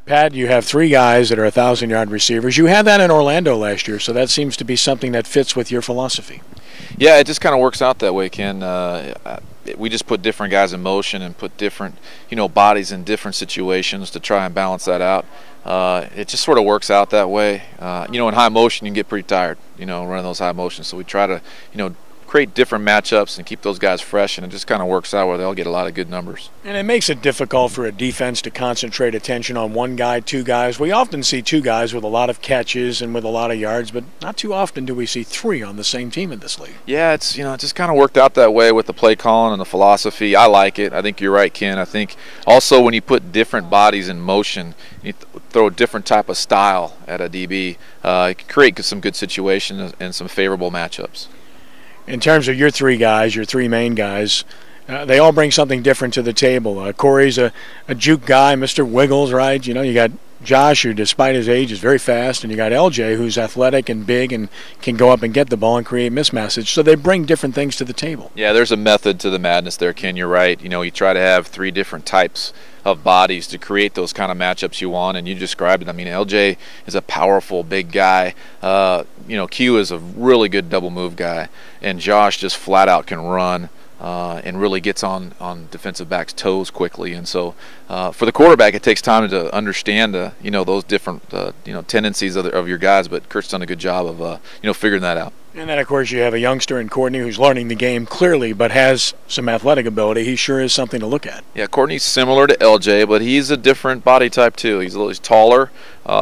Pat, you have three guys that are 1,000-yard receivers. You had that in Orlando last year, so that seems to be something that fits with your philosophy. Yeah, it just kind of works out that way, Ken. We just put different guys in motion and put different, bodies in different situations to try and balance that out. It just sort of works out that way. In high motion, you can get pretty tired, running those high motions. So we try to, create different matchups and keep those guys fresh, and it just kind of works out where they'll get a lot of good numbers. And it makes it difficult for a defense to concentrate attention on one guy, two guys. We often see two guys with a lot of catches and with a lot of yards, but not too often do we see three on the same team in this league. Yeah, it's it just kind of worked out that way with the play calling and the philosophy. I like it. I think you're right, Ken. I think also when you put different bodies in motion, you throw a different type of style at a DB, it can create some good situations and some favorable matchups. In terms of your three guys, your three main guys, they all bring something different to the table. Corey's a juke guy, Mr. Wiggles, right? You got Josh, who despite his age is very fast, and you got LJ, who's athletic and big and can go up and get the ball and create mismatches. So they bring different things to the table. Yeah, there's a method to the madness there, Ken. You're right. You try to have three different types of bodies to create those kind of matchups you want, and you described it. I mean, LJ is a powerful, big guy. Q is a really good double move guy, and Josh just flat out can run. And really gets on defensive backs' toes quickly, and so for the quarterback, it takes time to understand those different tendencies of your guys. But Kurt's done a good job of figuring that out. And then, of course, you have a youngster in Courtney who's learning the game clearly, but has some athletic ability. He sure is something to look at. Yeah, Courtney's similar to LJ, but he's a different body type too. He's taller,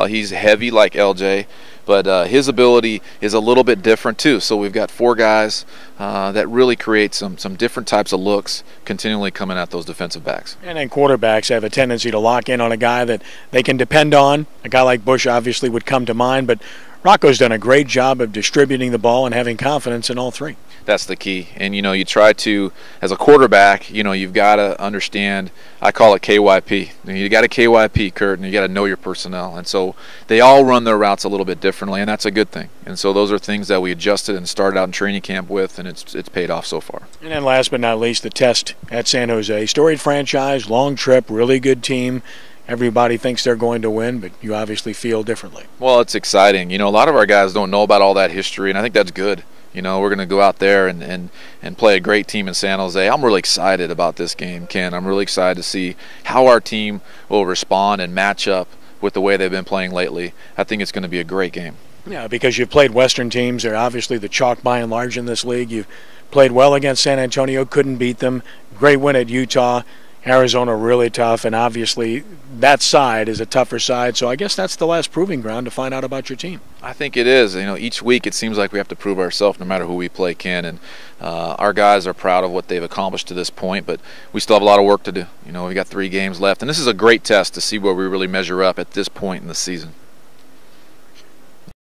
he's heavy like LJ. But his ability is a little bit different too. So we've got four guys that really create some different types of looks continually coming at those defensive backs. And then quarterbacks have a tendency to lock in on a guy that they can depend on. A guy like Bush obviously would come to mind, but Rocco's done a great job of distributing the ball and having confidence in all three. That's the key. And, you try to, as a quarterback, you've got to understand, I call it KYP. You got to KYP, Kurt, and you got to know your personnel. And so they all run their routes a little bit differently, and that's a good thing. And so those are things that we adjusted and started out in training camp with, and it's paid off so far. And then last but not least, the test at San Jose. Storied franchise, long trip, really good team. Everybody thinks they're going to win, but you obviously feel differently. Well, it's exciting. A lot of our guys don't know about all that history, and I think that's good. We're going to go out there and play a great team in San Jose. I'm really excited about this game, Ken. I'm really excited to see how our team will respond and match up with the way they've been playing lately. I think it's going to be a great game. Yeah, because you've played Western teams. They're obviously the chalk by and large in this league. You've played well against San Antonio, couldn't beat them. Great win at Utah. Arizona really tough, and obviously that side is a tougher side, so I guess that's the last proving ground to find out about your team. I think it is. Each week it seems like we have to prove ourselves no matter who we play, Ken, and our guys are proud of what they've accomplished to this point, but we still have a lot of work to do. We've got 3 games left, and this is a great test to see where we really measure up at this point in the season.